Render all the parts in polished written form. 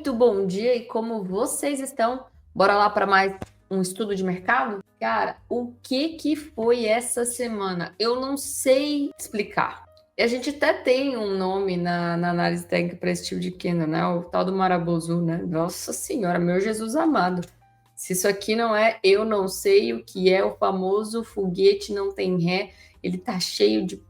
Muito bom dia e como vocês estão? Bora lá para mais um estudo de mercado? Cara, o que foi essa semana? Eu não sei explicar. E a gente até tem um nome na análise técnica para esse tipo de candle, né? O tal do Marabozu, né? Nossa Senhora, meu Jesus amado. Se isso aqui não é, eu não sei o que é o famoso foguete não tem ré. Ele tá cheio de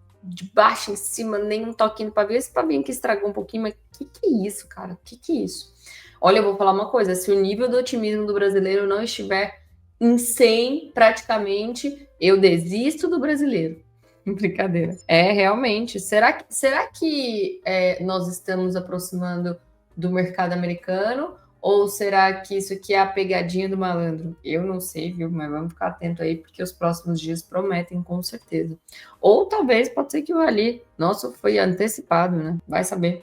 baixo em cima, nem um toquinho para ver. Esse pavinho que estragou um pouquinho, mas que é isso, cara? Que é isso? Olha, eu vou falar uma coisa, se o nível do otimismo do brasileiro não estiver em 100 praticamente, eu desisto do brasileiro. Brincadeira. É, realmente. Será que nós estamos aproximando do mercado americano? Ou será que isso aqui é a pegadinha do malandro? Eu não sei, viu? Mas vamos ficar atento aí, porque os próximos dias prometem, com certeza. Ou talvez, pode ser que o rally, nossa, foi antecipado, né? Vai saber.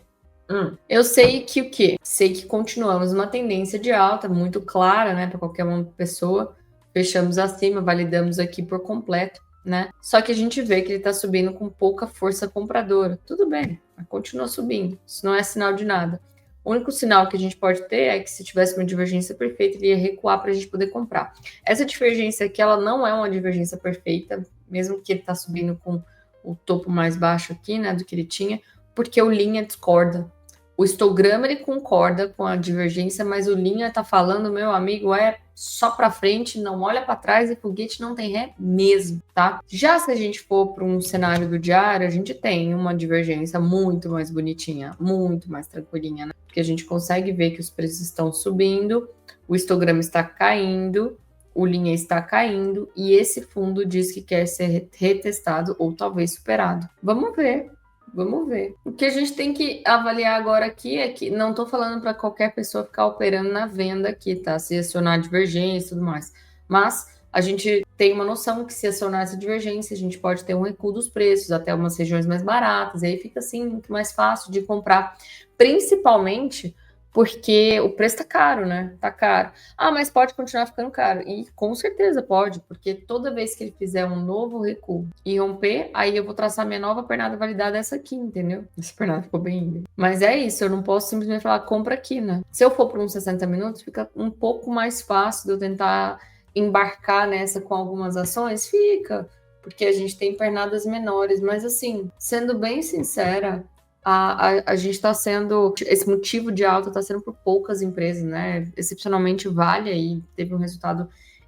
Eu sei que o quê? Sei que continuamos uma tendência de alta, muito clara, né? Para qualquer uma pessoa. Fechamos acima, validamos aqui por completo, né? Só que a gente vê que ele está subindo com pouca força compradora. Tudo bem, mas continua subindo. Isso não é sinal de nada. O único sinal que a gente pode ter é que se tivesse uma divergência perfeita, ele ia recuar para a gente poder comprar. Essa divergência aqui, ela não é uma divergência perfeita, mesmo que ele está subindo com o topo mais baixo aqui, né, do que ele tinha, porque o linha discorda. O histograma ele concorda com a divergência, mas o linha tá falando, meu amigo, é só para frente, não olha para trás e foguete não tem ré mesmo, tá? Já se a gente for para um cenário do diário, a gente tem uma divergência muito mais bonitinha, muito mais tranquilinha, né? Porque a gente consegue ver que os preços estão subindo, o histograma está caindo, o linha está caindo e esse fundo diz que quer ser retestado ou talvez superado. Vamos ver. Vamos ver. O que a gente tem que avaliar agora aqui é que não estou falando para qualquer pessoa ficar operando na venda aqui, tá? Se acionar divergência e tudo mais. Mas a gente tem uma noção que se acionar essa divergência, a gente pode ter um recuo dos preços até umas regiões mais baratas, e aí fica assim muito mais fácil de comprar, principalmente porque o preço tá caro, né? Tá caro. Ah, mas pode continuar ficando caro. E com certeza pode, porque toda vez que ele fizer um novo recuo e romper, aí eu vou traçar minha nova pernada validada essa aqui, entendeu? Essa pernada ficou bem íngreme. Mas é isso, eu não posso simplesmente falar compra aqui, né? Se eu for para uns 60 minutos, fica um pouco mais fácil de eu tentar embarcar nessa com algumas ações? Fica, porque a gente tem pernadas menores, mas assim, sendo bem sincera, a gente está sendo, esse motivo de alta está sendo por poucas empresas, né? Excepcionalmente Vale aí teve um resultado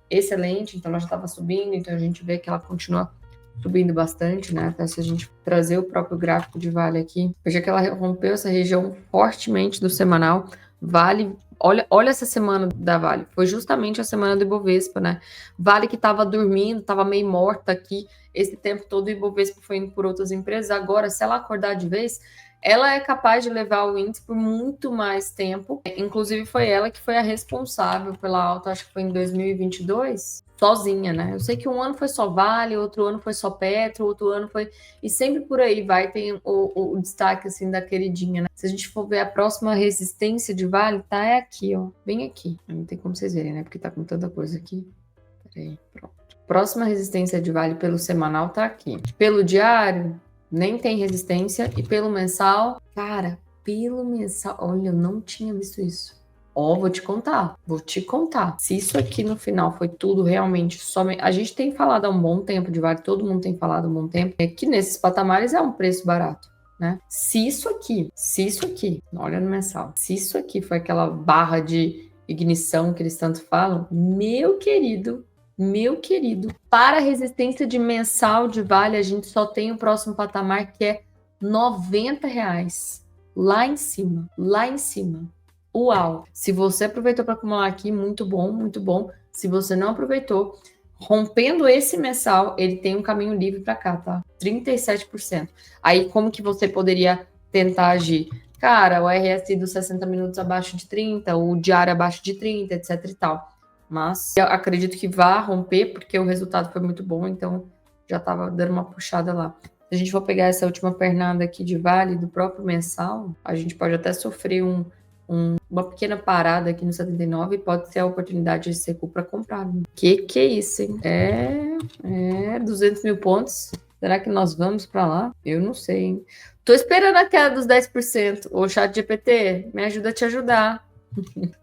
excelente, então ela já estava subindo, então a gente vê que ela continua subindo bastante, né? Até se a gente trazer o próprio gráfico de Vale aqui, veja que ela rompeu essa região fortemente do semanal. Vale, olha essa semana da Vale, foi justamente a semana do Ibovespa, né? Vale que estava dormindo, estava meio morta aqui, esse tempo todo o Ibovespa foi indo por outras empresas, agora se ela acordar de vez, ela é capaz de levar o índice por muito mais tempo. Inclusive, foi ela que foi a responsável pela alta, acho que foi em 2022, sozinha, né? Eu sei que um ano foi só Vale, outro ano foi só Petro, outro ano foi... E sempre por aí vai, tem o destaque, assim, da queridinha, né? Se a gente for ver a próxima resistência de Vale, tá? É aqui, ó. Bem aqui. Não tem como vocês verem, né? Porque tá com tanta coisa aqui. Peraí, pronto. Próxima resistência de Vale pelo semanal tá aqui. Pelo diário... nem tem resistência, e pelo mensal, cara, pelo mensal, olha, eu não tinha visto isso. Ó, vou te contar. Se isso aqui no final foi tudo realmente somente... A gente tem falado há um bom tempo de Vale, todo mundo tem falado há um bom tempo, é que nesses patamares é um preço barato, né? Se isso aqui, olha no mensal, se isso aqui foi aquela barra de ignição que eles tanto falam, meu querido, para a resistência de mensal de Vale, a gente só tem o próximo patamar que é R$90. Lá em cima. Uau! Se você aproveitou para acumular aqui, muito bom, muito bom. Se você não aproveitou, rompendo esse mensal, ele tem um caminho livre para cá, tá? 37%. Aí, como que você poderia tentar agir? Cara, o RSI dos 60 minutos abaixo de 30, o diário abaixo de 30, etc e tal. Mas eu acredito que vá romper, porque o resultado foi muito bom, então já estava dando uma puxada lá. Se a gente for pegar essa última pernada aqui de Vale, do próprio mensal, a gente pode até sofrer uma pequena parada aqui no 79 e pode ser a oportunidade de recuo para comprar. Né? Que é isso, hein? 200 mil pontos. Será que nós vamos para lá? Eu não sei, hein? Tô esperando a queda dos 10%. Ô, chat GPT, me ajuda a te ajudar.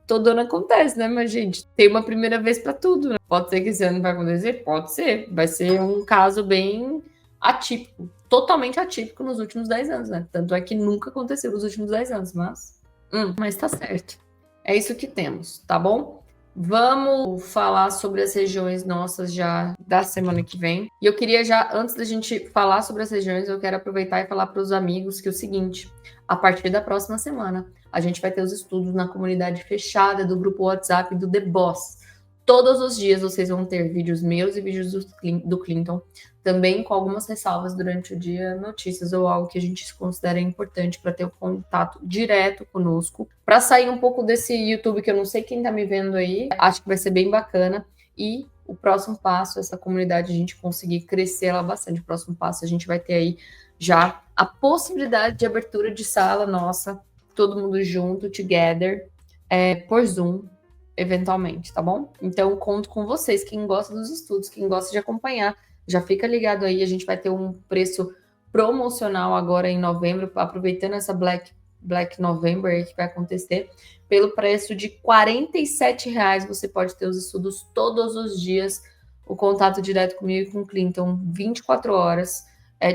Todo ano acontece, né, mas gente, tem uma primeira vez para tudo, né? Pode ser que esse ano vai acontecer? Pode ser. Vai ser um caso bem atípico, totalmente atípico nos últimos 10 anos, né? Tanto é que nunca aconteceu nos últimos 10 anos, mas tá certo. É isso que temos, tá bom? Vamos falar sobre as regiões nossas já da semana que vem. E eu queria já, antes da gente falar sobre as regiões, eu quero aproveitar e falar para os amigos que é o seguinte: a partir da próxima semana, a gente vai ter os estudos na comunidade fechada do grupo WhatsApp do The Boss. Todos os dias vocês vão ter vídeos meus e vídeos do Clinton, também com algumas ressalvas durante o dia, notícias ou algo que a gente considera importante para ter um contato direto conosco. Para sair um pouco desse YouTube, que eu não sei quem está me vendo aí, acho que vai ser bem bacana. E o próximo passo, essa comunidade, a gente conseguir crescer ela bastante. O próximo passo, a gente vai ter aí já a possibilidade de abertura de sala nossa, todo mundo junto, together, por Zoom, eventualmente, tá bom? Então, conto com vocês, quem gosta dos estudos, quem gosta de acompanhar, já fica ligado aí, a gente vai ter um preço promocional agora em novembro, aproveitando essa Black November que vai acontecer, pelo preço de R$ 47,00 você pode ter os estudos todos os dias, o contato direto comigo e com o Clinton, 24 horas,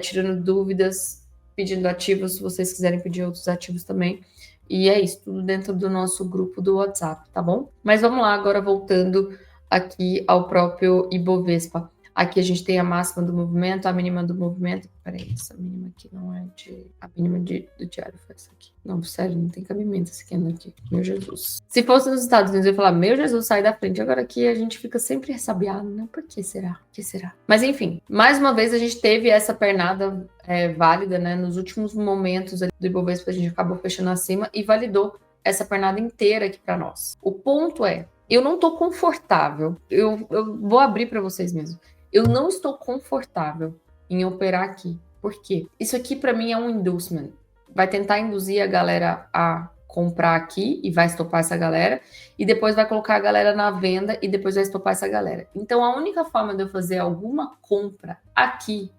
tirando dúvidas, pedindo ativos, se vocês quiserem pedir outros ativos também. E é isso, tudo dentro do nosso grupo do WhatsApp, tá bom? Mas vamos lá, agora voltando aqui ao próprio Ibovespa. Aqui a gente tem a máxima do movimento, a mínima do movimento. Peraí, essa mínima aqui não é de... A mínima do diário foi essa aqui. Não, sério, não tem cabimento esse candle aqui. Meu Jesus. Se fosse nos Estados Unidos, eu ia falar, meu Jesus, sai da frente. Agora aqui a gente fica sempre ressabiado, né? Por que será? Por que será? Mas enfim, mais uma vez a gente teve essa pernada válida, né? Nos últimos momentos ali do Ibovespa, a gente acabou fechando acima e validou essa pernada inteira aqui para nós. O ponto é, eu não tô confortável. Eu vou abrir para vocês mesmo. Eu não estou confortável em operar aqui. Por quê? Isso aqui para mim é um inducement. Vai tentar induzir a galera a comprar aqui e vai estopar essa galera, e depois vai colocar a galera na venda e depois vai estopar essa galera. Então a única forma de eu fazer alguma compra aqui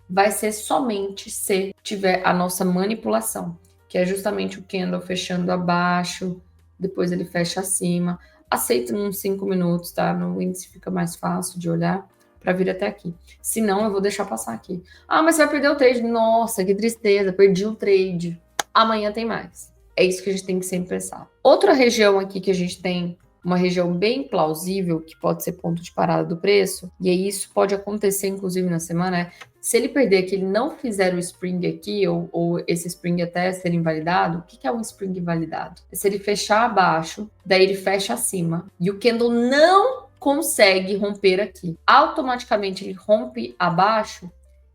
vai ser somente se tiver a nossa manipulação, que é justamente o candle fechando abaixo, depois ele fecha acima. Aceito uns 5 minutos, tá? No índice fica mais fácil de olhar para vir até aqui. Se não, eu vou deixar passar aqui. Ah, mas você vai perder o trade. Nossa, que tristeza, perdi o trade. Amanhã tem mais. É isso que a gente tem que sempre pensar. Outra região aqui que a gente tem, uma região bem plausível, que pode ser ponto de parada do preço, e aí isso pode acontecer, inclusive, na semana, se ele perder que ele não fizer o spring aqui, ou esse spring até ser invalidado, o que é um spring invalidado? É se ele fechar abaixo, daí ele fecha acima, e o candle não consegue romper aqui. Automaticamente ele rompe abaixo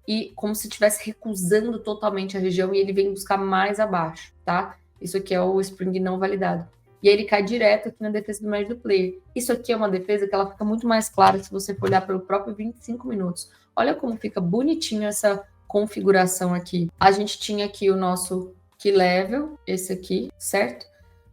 e como se estivesse recusando totalmente a região e ele vem buscar mais abaixo, tá? Isso aqui é o spring não validado. E aí ele cai direto aqui na defesa do médio do player. Isso aqui é uma defesa que ela fica muito mais clara se você for olhar pelo próprio 25 minutos. Olha como fica bonitinho essa configuração aqui. A gente tinha aqui o nosso key level, esse aqui, certo?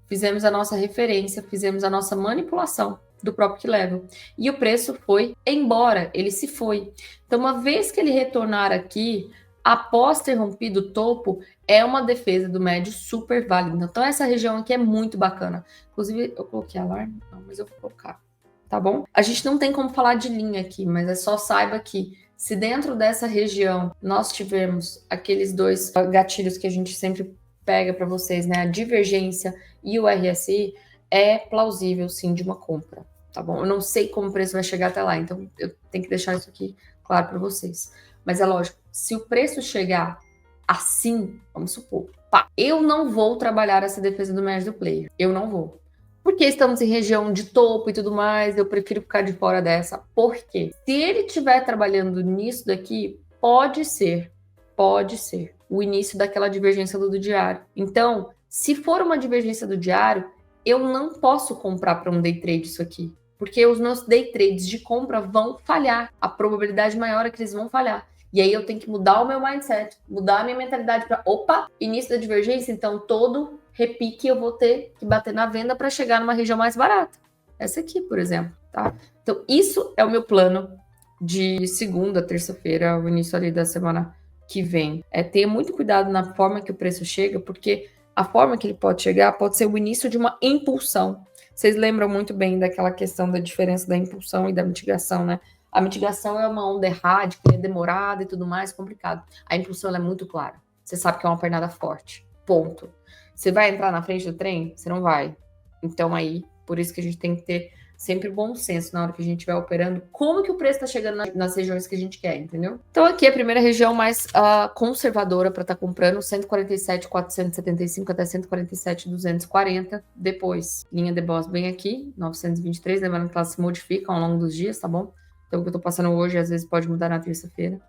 Fizemos a nossa referência, fizemos a nossa manipulação do próprio key level. E o preço foi embora, ele se foi. Então, uma vez que ele retornar aqui, após ter rompido o topo, é uma defesa do médio super válida. Então, essa região aqui é muito bacana. Inclusive, eu coloquei alarme? Não, mas eu vou colocar. Tá bom? A gente não tem como falar de linha aqui, mas é só saiba que se dentro dessa região nós tivermos aqueles dois gatilhos que a gente sempre pega para vocês, né? A divergência e o RSI, é plausível, sim, de uma compra, tá bom? Eu não sei como o preço vai chegar até lá, então eu tenho que deixar isso aqui claro para vocês. Mas é lógico, se o preço chegar assim, vamos supor, eu não vou trabalhar essa defesa do médio do player, eu não vou. Porque estamos em região de topo e tudo mais, eu prefiro ficar de fora dessa. Por quê? Se ele estiver trabalhando nisso daqui, pode ser o início daquela divergência do diário. Então, se for uma divergência do diário, eu não posso comprar para um day trade isso aqui, porque os meus day trades de compra vão falhar. A probabilidade maior é que eles vão falhar. E aí eu tenho que mudar o meu mindset, mudar a minha mentalidade para, início da divergência, então todo repique eu vou ter que bater na venda para chegar numa região mais barata. Essa aqui, por exemplo, tá? Então isso é o meu plano de segunda, terça-feira, o início ali da semana que vem. É ter muito cuidado na forma que o preço chega, porque a forma que ele pode chegar pode ser o início de uma impulsão. Vocês lembram muito bem daquela questão da diferença da impulsão e da mitigação, né? A mitigação é uma onda errática, é demorada e tudo mais, complicado. A impulsão ela é muito clara. Você sabe que é uma pernada forte. Ponto. Você vai entrar na frente do trem? Você não vai. Então aí, por isso que a gente tem que ter sempre bom senso na hora que a gente vai operando, como que o preço está chegando nas regiões que a gente quer, entendeu? Então aqui é a primeira região mais conservadora para estar comprando, 147,475 até 147,240. Depois, linha de boss bem aqui, 923, lembrando que elas se modificam ao longo dos dias, tá bom? Então o que eu tô passando hoje, às vezes pode mudar na terça-feira,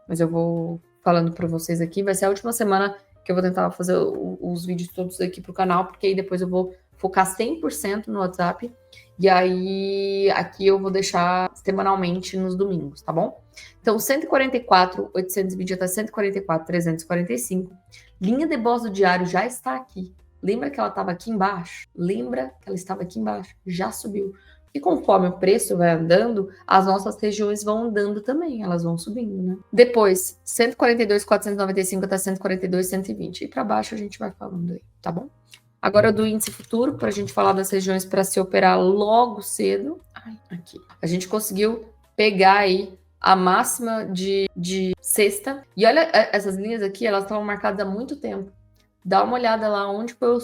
mas eu vou falando para vocês aqui. Vai ser a última semana que eu vou tentar fazer os vídeos todos aqui pro canal, porque aí depois eu vou focar 100% no WhatsApp. E aí, aqui eu vou deixar semanalmente nos domingos, tá bom? Então, 144,820 até 144,345. Linha de boss do diário já está aqui. Lembra que ela estava aqui embaixo? Lembra que ela estava aqui embaixo? Já subiu. E conforme o preço vai andando, as nossas regiões vão andando também. Elas vão subindo, né? Depois, 142,495 até 142,120. E para baixo a gente vai falando aí, tá bom? Agora do índice futuro, para a gente falar das regiões para se operar logo cedo. Aqui. A gente conseguiu pegar aí a máxima de sexta. E olha, essas linhas aqui, elas estavam marcadas há muito tempo. Dá uma olhada lá onde foi o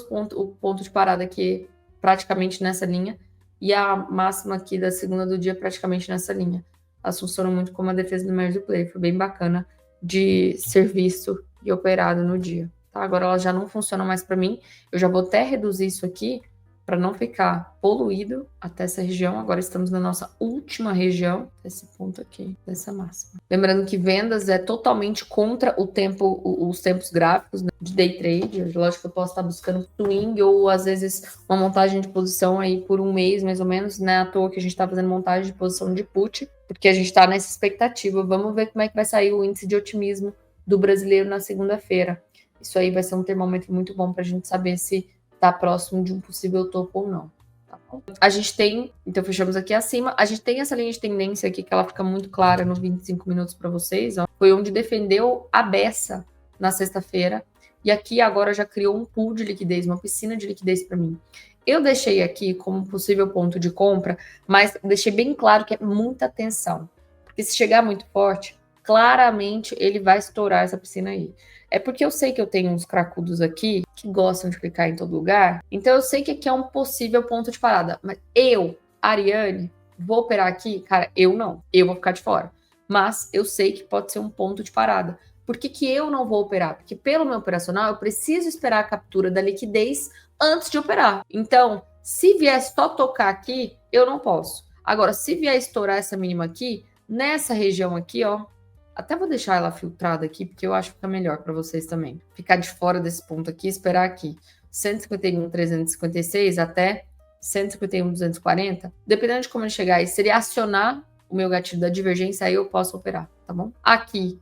ponto de parada aqui, praticamente nessa linha. E a máxima aqui da segunda do dia, praticamente nessa linha. Elas funcionam muito como a defesa do merge play. Foi bem bacana de ser visto e operado no dia. Tá? Agora elas já não funcionam mais para mim. Eu já vou até reduzir isso aqui para não ficar poluído até essa região. Agora estamos na nossa última região, esse ponto aqui, dessa máxima. Lembrando que vendas é totalmente contra o tempo, os tempos gráficos, né, de day trade. Lógico que eu posso estar buscando swing ou às vezes uma montagem de posição aí por um mês mais ou menos, né? À toa que a gente está fazendo montagem de posição de put, porque a gente está nessa expectativa. Vamos ver como é que vai sair o índice de otimismo do brasileiro na segunda-feira. Isso aí vai ser um termômetro muito bom para a gente saber se está próximo de um possível topo ou não. Tá bom? A gente tem, então fechamos aqui acima, a gente tem essa linha de tendência aqui que ela fica muito clara no 25 minutos para vocês. Ó. Foi onde defendeu a beça na sexta-feira. E aqui agora já criou um pool de liquidez, uma piscina de liquidez para mim. Eu deixei aqui como possível ponto de compra, mas deixei bem claro que é muita atenção. Porque se chegar muito forte, claramente ele vai estourar essa piscina aí. É porque eu sei que eu tenho uns cracudos aqui que gostam de clicar em todo lugar. Então eu sei que aqui é um possível ponto de parada. Mas eu, Ariane, vou operar aqui? Cara, eu não. Eu vou ficar de fora. Mas eu sei que pode ser um ponto de parada. Por que que eu não vou operar? Porque pelo meu operacional eu preciso esperar a captura da liquidez antes de operar. Então, se vier só tocar aqui, eu não posso. Agora, se vier estourar essa mínima aqui, nessa região aqui, ó, até vou deixar ela filtrada aqui, porque eu acho que fica melhor para vocês também. Ficar de fora desse ponto aqui, esperar aqui. 151,356 até 151,240. Dependendo de como ele chegar aí, se ele acionar o meu gatilho da divergência, aí eu posso operar, tá bom? Aqui,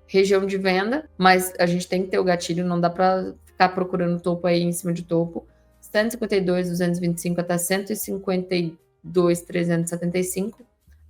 região de venda, mas a gente tem que ter o gatilho, não dá para ficar procurando topo aí em cima de topo. 152,225 até 152,375.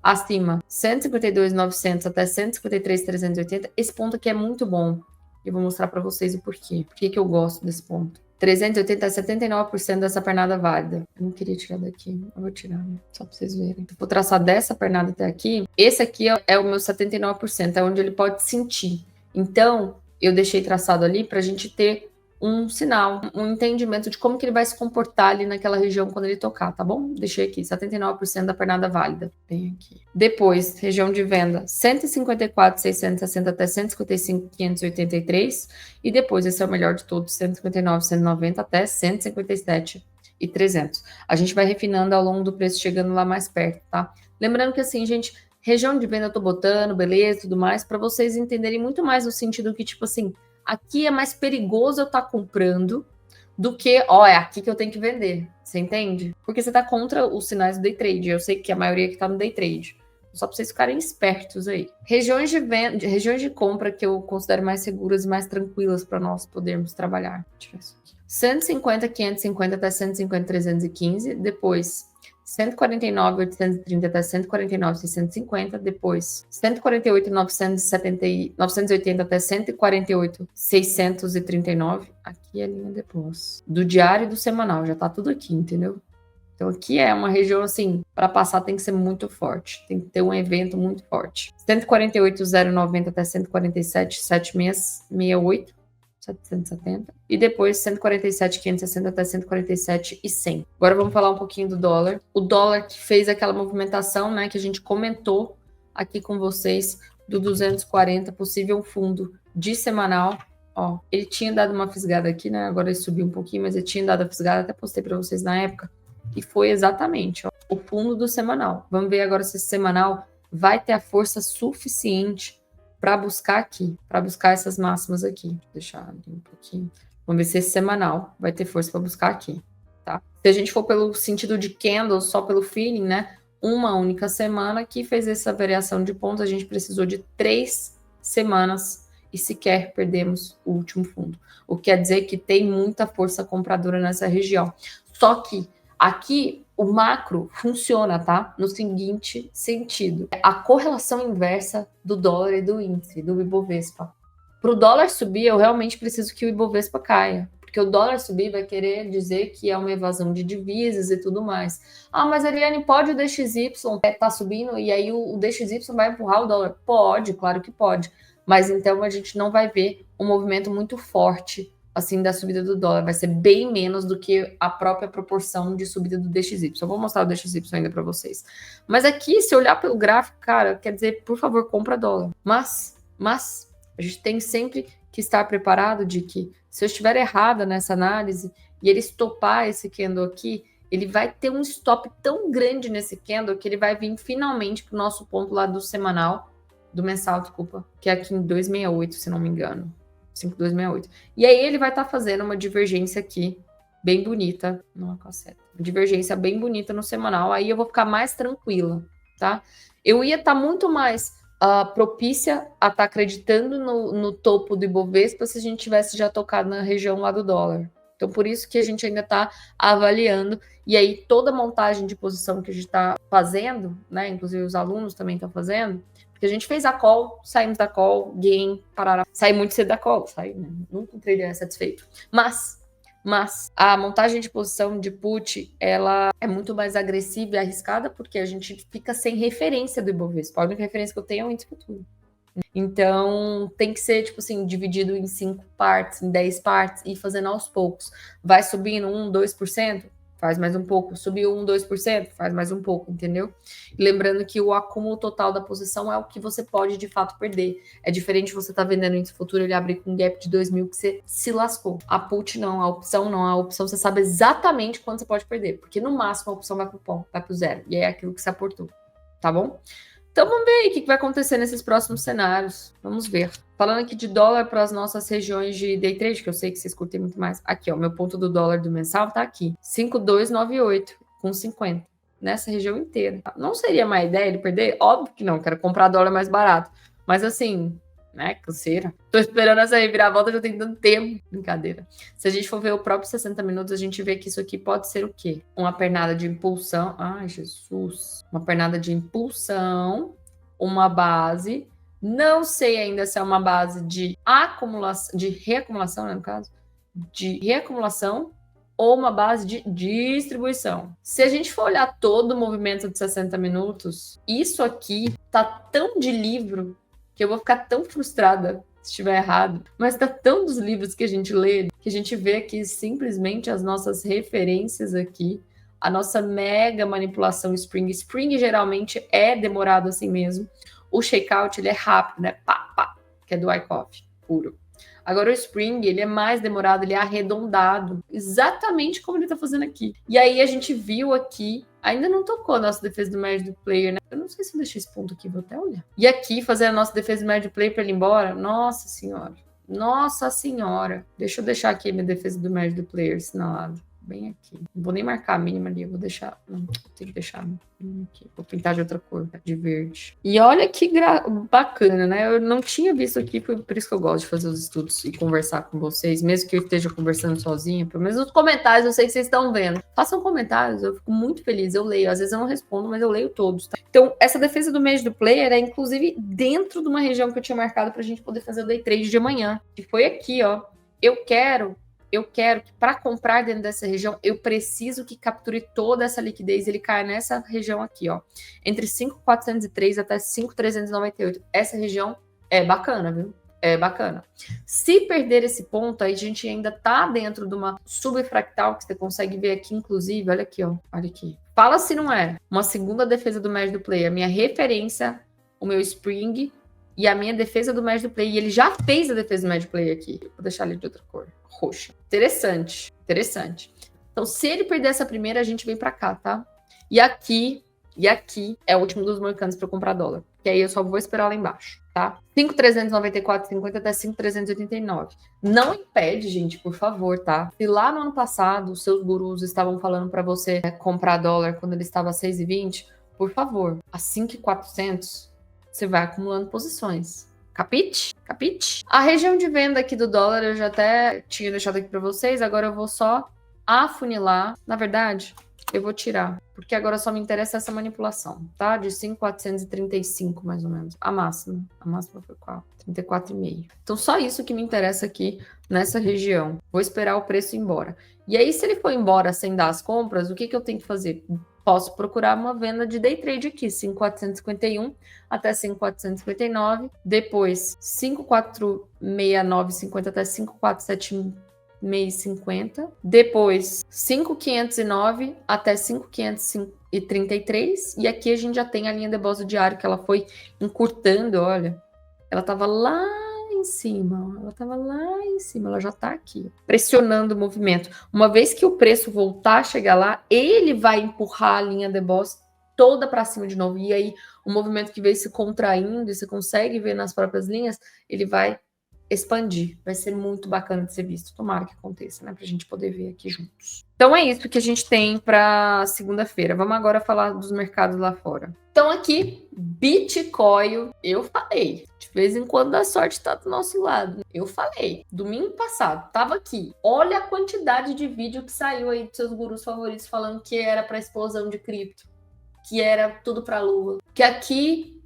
Acima, 152,900 até 153,380. Esse ponto aqui é muito bom. Eu vou mostrar para vocês o porquê. Por que que eu gosto desse ponto. 380 a 79% dessa pernada válida. Eu não queria tirar daqui. Eu vou tirar, né? Só para vocês verem. Eu vou traçar dessa pernada até aqui. Esse aqui é o meu 79%. É onde ele pode sentir. Então, eu deixei traçado ali para a gente ter um sinal, um entendimento de como que ele vai se comportar ali naquela região quando ele tocar, tá bom? Deixei aqui, 79% da pernada válida. Tem aqui. Depois, região de venda, 154,660 até 155,583. E depois, esse é o melhor de todos, 159,190 até 157,300. A gente vai refinando ao longo do preço, chegando lá mais perto, tá? Lembrando que assim, gente, região de venda eu tô botando, beleza, tudo mais, para vocês entenderem muito mais no sentido que, tipo assim, aqui é mais perigoso eu estar comprando do que, ó, é aqui que eu tenho que vender. Você entende? Porque você tá contra os sinais do day trade. Eu sei que a maioria que tá no day trade. Só para vocês ficarem espertos aí. Regiões de venda, regiões de compra que eu considero mais seguras e mais tranquilas para nós podermos trabalhar. Deixa eu ver isso aqui. 150, 550 até 150, 315. Depois, 149.830 até 149.650, depois 148.980 até 148.639, aqui é a linha depois. Do diário e do semanal, já tá tudo aqui, entendeu? Então aqui é uma região assim, para passar tem que ser muito forte, tem que ter um evento muito forte. 148.090 até 147.768. 770. E depois 147.560 até 147.100. Agora vamos falar um pouquinho do dólar. O dólar que fez aquela movimentação, né, que a gente comentou aqui com vocês, do 240, possível fundo de semanal. Ó, ele tinha dado uma fisgada aqui, né? Agora ele subiu um pouquinho, mas ele tinha dado a fisgada, até postei para vocês na época. E foi exatamente, ó, o fundo do semanal. Vamos ver agora se esse semanal vai ter a força suficiente para buscar aqui, para buscar essas máximas aqui. Vou deixar ali um pouquinho. Vamos ver se esse semanal vai ter força para buscar aqui, tá? Se a gente for pelo sentido de candle, só pelo feeling, né? Uma única semana que fez essa variação de pontos, a gente precisou de 3 semanas e sequer perdemos o último fundo. O que quer dizer que tem muita força compradora nessa região. Só que aqui o macro funciona, tá? No seguinte sentido: a correlação inversa do dólar e do índice, do Ibovespa. Para o dólar subir, eu realmente preciso que o Ibovespa caia. Porque o dólar subir vai querer dizer que é uma evasão de divisas e tudo mais. Ah, mas Ariane, pode o DXY tá subindo e aí o DXY vai empurrar o dólar? Pode, claro que pode. Mas então a gente não vai ver um movimento muito forte assim da subida do dólar, vai ser bem menos do que a própria proporção de subida do DXY. Eu vou mostrar o DXY ainda para vocês. Mas aqui, se olhar pelo gráfico, cara, quer dizer, por favor, compra dólar. Mas a gente tem sempre que estar preparado de que se eu estiver errada nessa análise e ele estopar esse candle aqui, ele vai ter um stop tão grande nesse candle que ele vai vir finalmente para o nosso ponto lá do semanal, do mensal, desculpa, que é aqui em 268, se não me engano. 5268. E aí ele vai estar fazendo uma divergência aqui, bem bonita, não é com a seta, divergência bem bonita no semanal, aí eu vou ficar mais tranquila, tá? Eu ia estar muito mais propícia a estar acreditando no topo do Ibovespa se a gente tivesse já tocado na região lá do dólar. Então, por isso que a gente ainda está avaliando, e aí toda a montagem de posição que a gente está fazendo, né, inclusive os alunos também estão fazendo, porque a gente fez a call, saímos da call, gain, parará. Saí muito cedo da call, saí, né? Nunca entrei satisfeito. Mas a montagem de posição de put, ela é muito mais agressiva e arriscada, porque a gente fica sem referência do Ibovespa. A única referência que eu tenho é o índice futuro. Então, tem que ser, tipo assim, dividido em 5 partes, em 10 partes, e fazendo aos poucos. Vai subindo 1, 2%, faz mais um pouco. Subiu 1, 2%, faz mais um pouco, entendeu? E lembrando que o acúmulo total da posição é o que você pode, de fato, perder. É diferente você tá vendendo índice futuro, ele abrir com um gap de 2.000 que você se lascou. A put não, a opção não. A opção você sabe exatamente quanto você pode perder, porque no máximo a opção vai pro pão, vai pro zero. E é aquilo que você aportou, tá bom? Então vamos ver aí o que vai acontecer nesses próximos cenários. Vamos ver. Falando aqui de dólar para as nossas regiões de day trade, que eu sei que vocês curtem muito mais. Aqui, ó, meu ponto do dólar do mensal tá aqui. 5,298 com 50. Nessa região inteira. Não seria má ideia ele perder? Óbvio que não, quero comprar dólar mais barato. Mas assim, né, canseira. Tô esperando essa reviravolta já tem tanto tempo. Brincadeira. Se a gente for ver o próprio 60 minutos, a gente vê que isso aqui pode ser o quê? Uma pernada de impulsão. Ai, Jesus. Uma pernada de impulsão, uma base. Não sei ainda se é uma base de acumulação, de reacumulação, né, no caso. De reacumulação ou uma base de distribuição. Se a gente for olhar todo o movimento de 60 minutos, isso aqui tá tão de livro que eu vou ficar tão frustrada se estiver errado, mas tá tão dos livros que a gente lê, que a gente vê aqui simplesmente as nossas referências aqui, a nossa mega manipulação Spring. Spring geralmente é demorado assim mesmo. O shakeout, ele é rápido, né? Pá, pá, que é do Wyckoff, puro. Agora o Spring, ele é mais demorado, ele é arredondado, exatamente como ele tá fazendo aqui. E aí a gente viu aqui, ainda não tocou a nossa defesa do médio do player, né? Eu não sei se eu deixei esse ponto aqui, vou até olhar. E aqui, fazer a nossa defesa do médio do player para ele ir embora, nossa senhora. Nossa senhora. Deixa eu deixar aqui minha defesa do médio do player assinalado. bem aqui. Não vou nem marcar a mínima ali, eu vou deixar... Não, tem que deixar a mínima aqui. Vou pintar de outra cor, de verde. E olha que bacana, né? Eu não tinha visto aqui, por isso que eu gosto de fazer os estudos e conversar com vocês, mesmo que eu esteja conversando sozinha, pelo menos nos comentários eu sei que vocês estão vendo. Façam comentários, eu fico muito feliz, eu leio. Às vezes eu não respondo, mas eu leio todos, tá? Então, essa defesa do médio do player é, inclusive, dentro de uma região que eu tinha marcado pra gente poder fazer o day trade de amanhã. Que foi aqui, ó. Eu quero que para comprar dentro dessa região, eu preciso que capture toda essa liquidez, ele caia nessa região aqui, ó. Entre 5.403 até 5.398. Essa região é bacana, viu? É bacana. Se perder esse ponto, aí a gente ainda tá dentro de uma subfractal, que você consegue ver aqui, inclusive, olha aqui, ó. Olha aqui. Fala se não é. Uma segunda defesa do médio do player. A minha referência, o meu spring e a minha defesa do médio do player. E ele já fez a defesa do médio player aqui. Vou deixar ele de outra cor. Roxa. Interessante. Então, se ele perder essa primeira, a gente vem pra cá, tá? E aqui é o último dos mercados para comprar dólar. Que aí eu só vou esperar lá embaixo, tá? 5.394,50 até 5.389. Não impede, gente, por favor, tá? Se lá no ano passado os seus gurus estavam falando para você comprar dólar quando ele estava a 6,20, por favor, a 5.400, você vai acumulando posições. Capite? A região de venda aqui do dólar eu já até tinha deixado aqui para vocês, agora eu vou só afunilar. Na verdade, eu vou tirar, porque agora só me interessa essa manipulação, tá? De 5.435, mais ou menos. A máxima foi qual? 34,5. Então, só isso que me interessa aqui nessa região. Vou esperar o preço ir embora. E aí, se ele for embora sem dar as compras, o que eu tenho que fazer? Posso procurar uma venda de day trade aqui, 5.451 até 5.459, depois 5.469,50 até 5.476,50, depois 5.509 até 5.533, e aqui a gente já tem a linha de depósito diário que ela foi encurtando, olha, ela estava lá em cima, ela já tá aqui, pressionando o movimento. Uma vez que o preço voltar a chegar lá, ele vai empurrar a linha de depósito toda para cima de novo, e aí o movimento que veio se contraindo, e você consegue ver nas próprias linhas, ele vai expandir. Vai ser muito bacana de ser visto. Tomara que aconteça, né? Pra gente poder ver aqui juntos. Então é isso que a gente tem para segunda-feira. Vamos agora falar dos mercados lá fora. Então aqui, Bitcoin, eu falei. De vez em quando a sorte tá do nosso lado. Eu falei. Domingo passado, tava aqui. Olha a quantidade de vídeo que saiu aí dos seus gurus favoritos falando que era para explosão de cripto. Que era tudo pra lua. Que aqui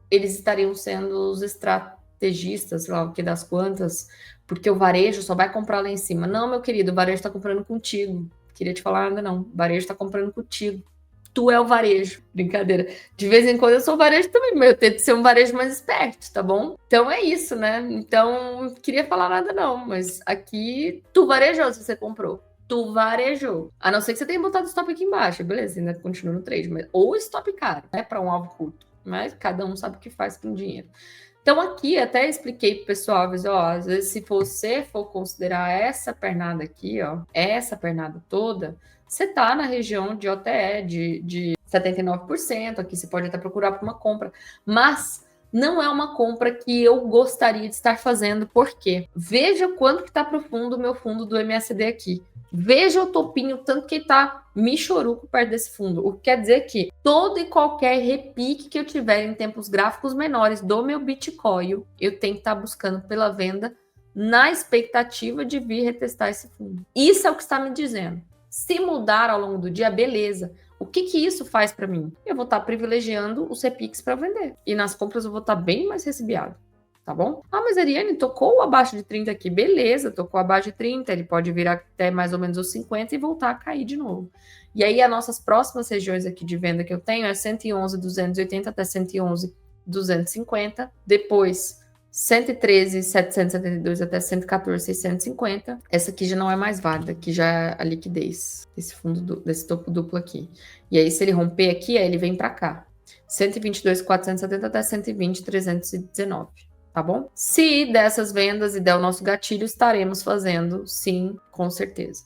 eles estariam sendo os estrategistas, sei lá o que das quantas, porque o varejo só vai comprar lá em cima. Não, meu querido, o varejo tá comprando contigo. Queria te falar nada, não. O varejo tá comprando contigo. Tu é o varejo. Brincadeira. De vez em quando eu sou varejo também, mas eu tento ser um varejo mais esperto, tá bom? Então é isso, né? Então, não queria falar nada, não. Mas aqui, tu varejou se você comprou. Tu varejou. A não ser que você tenha botado stop aqui embaixo. Beleza, ainda continua no trade. Mas, ou stop caro, né? Para um alvo curto. Mas cada um sabe o que faz com dinheiro. Então aqui até expliquei pro pessoal, ó, às vezes se você for considerar essa pernada aqui, ó, essa pernada toda, você tá na região de OTE de 79%, aqui você pode até procurar por uma compra, mas não é uma compra que eu gostaria de estar fazendo, porque veja quanto que tá profundo o meu fundo do MACD aqui. Veja o topinho, tanto que tá michoruco perto desse fundo. O que quer dizer que todo e qualquer repique que eu tiver em tempos gráficos menores do meu Bitcoin, eu tenho que estar buscando pela venda na expectativa de vir retestar esse fundo. Isso é o que está me dizendo. Se mudar ao longo do dia, beleza. O que isso faz para mim? Eu vou estar privilegiando os repiques para vender. E nas compras eu vou estar bem mais recebiado. Tá bom? Ah, mas Ariane, tocou abaixo de 30 aqui. Beleza, tocou abaixo de 30, ele pode virar até mais ou menos os 50 e voltar a cair de novo. E aí, as nossas próximas regiões aqui de venda que eu tenho é 111,280 até 111,250. Depois, 113,772 até 114,650. Essa aqui já não é mais válida, aqui já é a liquidez desse fundo, desse topo duplo aqui. E aí, se ele romper aqui, aí ele vem para cá. 122,470 até 120,319. Tá bom? Se dessas vendas e der o nosso gatilho, estaremos fazendo, sim, com certeza.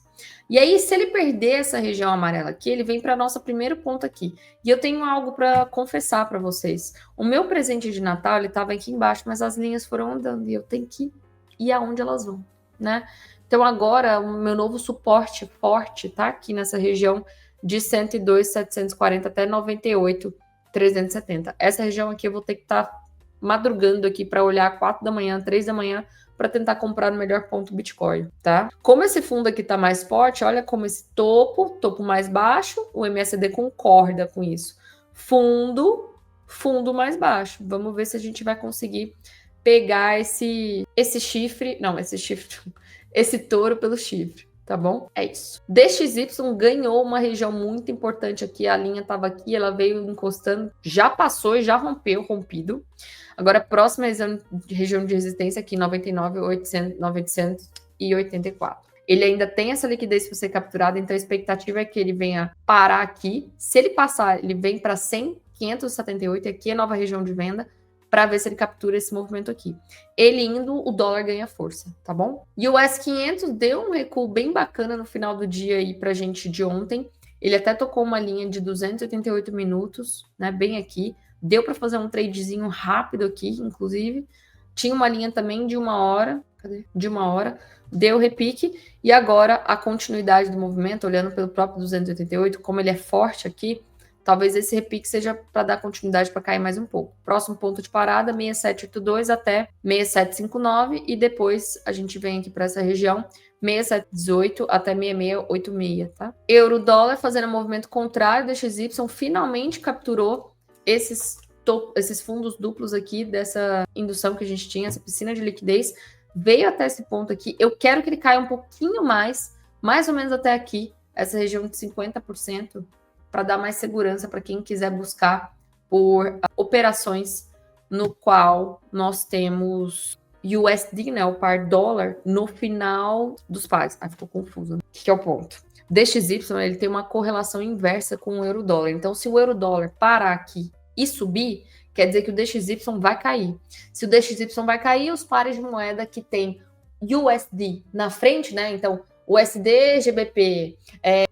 E aí, se ele perder essa região amarela aqui, ele vem para nosso primeiro ponto aqui. E eu tenho algo para confessar para vocês. O meu presente de Natal, ele estava aqui embaixo, mas as linhas foram andando e eu tenho que ir aonde elas vão, né? Então agora o meu novo suporte forte tá aqui nessa região de 102,740 até 98,370. Essa região aqui eu vou ter que estar madrugando aqui para olhar 4 da manhã, 3 da manhã, para tentar comprar no melhor ponto Bitcoin, tá? Como esse fundo aqui tá mais forte, olha como esse topo mais baixo, o MACD concorda com isso. Fundo mais baixo. Vamos ver se a gente vai conseguir pegar esse chifre, não, esse touro pelo chifre, tá bom? É isso. DXY ganhou uma região muito importante aqui, a linha estava aqui, ela veio encostando, já passou e já rompido. Agora, a próxima região de resistência aqui, 99,984. Ele ainda tem essa liquidez para ser capturado, então a expectativa é que ele venha parar aqui. Se ele passar, ele vem para 100,578, aqui é a nova região de venda, para ver se ele captura esse movimento aqui. Ele indo, o dólar ganha força, tá bom? E o S500 deu um recuo bem bacana no final do dia aí pra gente de ontem. Ele até tocou uma linha de 288 minutos, né, bem aqui. Deu para fazer um tradezinho rápido aqui, inclusive. Tinha uma linha também de 1 hora, de 1 hora, deu repique, e agora a continuidade do movimento, olhando pelo próprio 288, como ele é forte aqui, talvez esse repique seja para dar continuidade para cair mais um pouco. Próximo ponto de parada, 6782 até 6759, e depois a gente vem aqui para essa região, 6718 até 6686, tá? Euro dólar fazendo um movimento contrário, DXY finalmente capturou esses fundos duplos aqui dessa indução que a gente tinha, essa piscina de liquidez, veio até esse ponto aqui. Eu quero que ele caia um pouquinho mais ou menos até aqui, essa região de 50%, para dar mais segurança para quem quiser buscar por operações no qual nós temos USD, né, o par dólar, no final dos pares. Ficou confuso, né? Que é o ponto. DXY, ele tem uma correlação inversa com o euro-dólar. Então, se o euro-dólar parar aqui e subir, quer dizer que o DXY vai cair. Se o DXY vai cair, os pares de moeda que tem USD na frente, né? Então, USD GBP,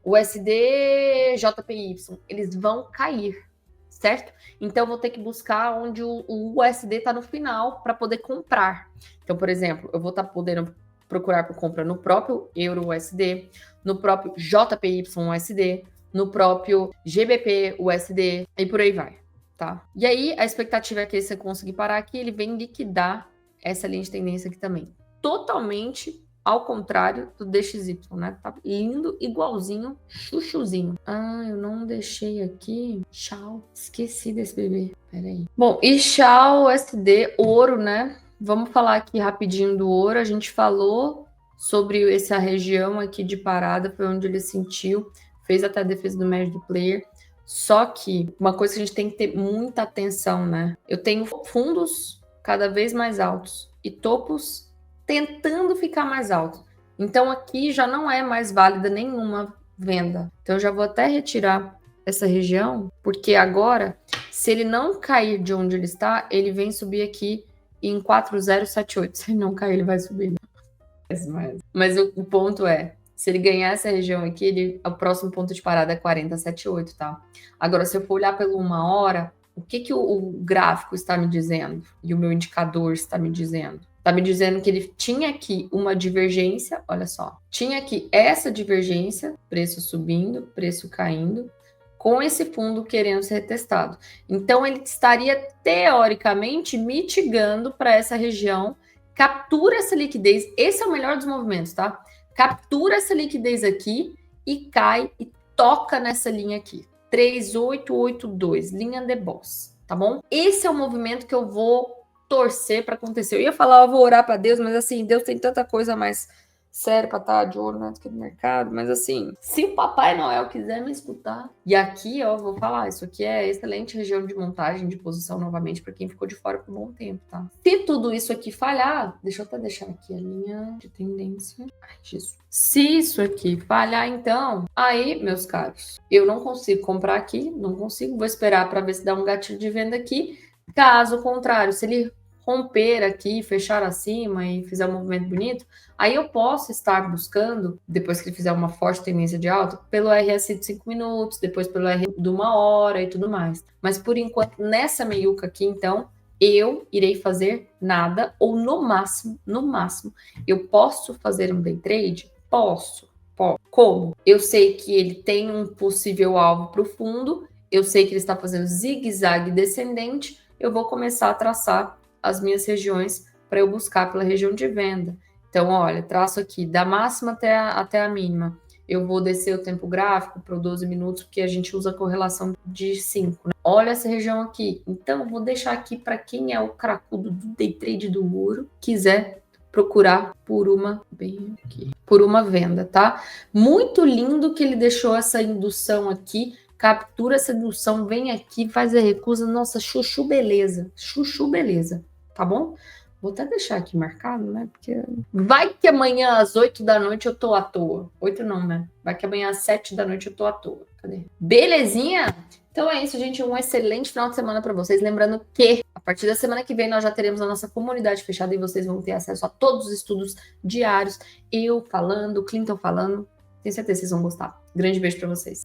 USD JPY, eles vão cair, certo? Então, eu vou ter que buscar onde o USD está no final para poder comprar. Então, por exemplo, eu vou estar podendo procurar por compra no próprio Euro USD, no próprio JPY USD, no próprio GBP USD e por aí vai, tá? E aí, a expectativa é que você conseguir parar aqui, ele vem liquidar essa linha de tendência aqui também. Totalmente ao contrário do DXY, né? Tá lindo, igualzinho, chuchuzinho. Eu não deixei aqui. Tchau. Esqueci desse bebê. Peraí. Bom, e tchau, USD, ouro, né? Vamos falar aqui rapidinho do ouro. A gente falou sobre essa região aqui de parada, foi onde ele sentiu, fez até a defesa do médio do player. Só que uma coisa que a gente tem que ter muita atenção, né? Eu tenho fundos cada vez mais altos e topos tentando ficar mais alto. Então aqui já não é mais válida nenhuma venda. Então eu já vou até retirar essa região, porque agora, se ele não cair de onde ele está, ele vem subir aqui em 4078. Se ele não cair, ele vai subir. Mas o ponto é, se ele ganhar essa região aqui, o próximo ponto de parada é 4078, tá? Agora, se eu for olhar pelo 1 hora, o que o gráfico está me dizendo? E o meu indicador está me dizendo? Está me dizendo que ele tinha aqui uma divergência, olha só. Tinha aqui essa divergência, preço subindo, preço caindo, com esse fundo querendo ser retestado. Então, ele estaria, teoricamente, mitigando para essa região, captura essa liquidez, esse é o melhor dos movimentos, tá? Captura essa liquidez aqui e cai e toca nessa linha aqui. 3882, linha de boss, tá bom? Esse é o movimento que eu vou torcer para acontecer. Eu ia falar, eu vou orar para Deus, mas assim, Deus tem tanta coisa mais séria para estar de olho no mercado, mas assim, se o Papai Noel quiser me escutar, e aqui, ó, vou falar, isso aqui é excelente região de montagem, de posição novamente, para quem ficou de fora por um bom tempo, tá? Se tudo isso aqui falhar, deixa eu até deixar aqui a linha de tendência. Ai, Jesus. Se isso aqui falhar, então, aí, meus caros, eu não consigo comprar aqui, não consigo, vou esperar para ver se dá um gatilho de venda aqui. Caso contrário, se ele romper aqui, fechar acima e fizer um movimento bonito, aí eu posso estar buscando, depois que ele fizer uma forte tendência de alta, pelo RSI de 5 minutos, depois pelo RSI de 1 hora e tudo mais. Mas por enquanto, nessa meiuca aqui, então, eu irei fazer nada, ou no máximo, eu posso fazer um day trade? Posso. Como? Eu sei que ele tem um possível alvo para o fundo, eu sei que ele está fazendo zigue-zague descendente, eu vou começar a traçar as minhas regiões para eu buscar pela região de venda. Então, olha, traço aqui da máxima até a mínima. Eu vou descer o tempo gráfico para 12 minutos, porque a gente usa a correlação de 5, né? Olha essa região aqui. Então, eu vou deixar aqui para quem é o cracudo do day trade do ouro, quiser procurar por uma venda, tá? Muito lindo que ele deixou essa indução aqui. Captura essa indução, vem aqui, faz a recusa. Nossa, chuchu beleza. Chuchu beleza, tá bom? Vou até deixar aqui marcado, né? Porque vai que amanhã às 8 da noite eu tô à toa. 8 não, né? Vai que amanhã às 7 da noite eu tô à toa. Cadê? Belezinha? Então é isso, gente. Um excelente final de semana para vocês. Lembrando que a partir da semana que vem nós já teremos a nossa comunidade fechada e vocês vão ter acesso a todos os estudos diários. Eu falando, o Clinton falando. Tenho certeza que vocês vão gostar. Grande beijo para vocês.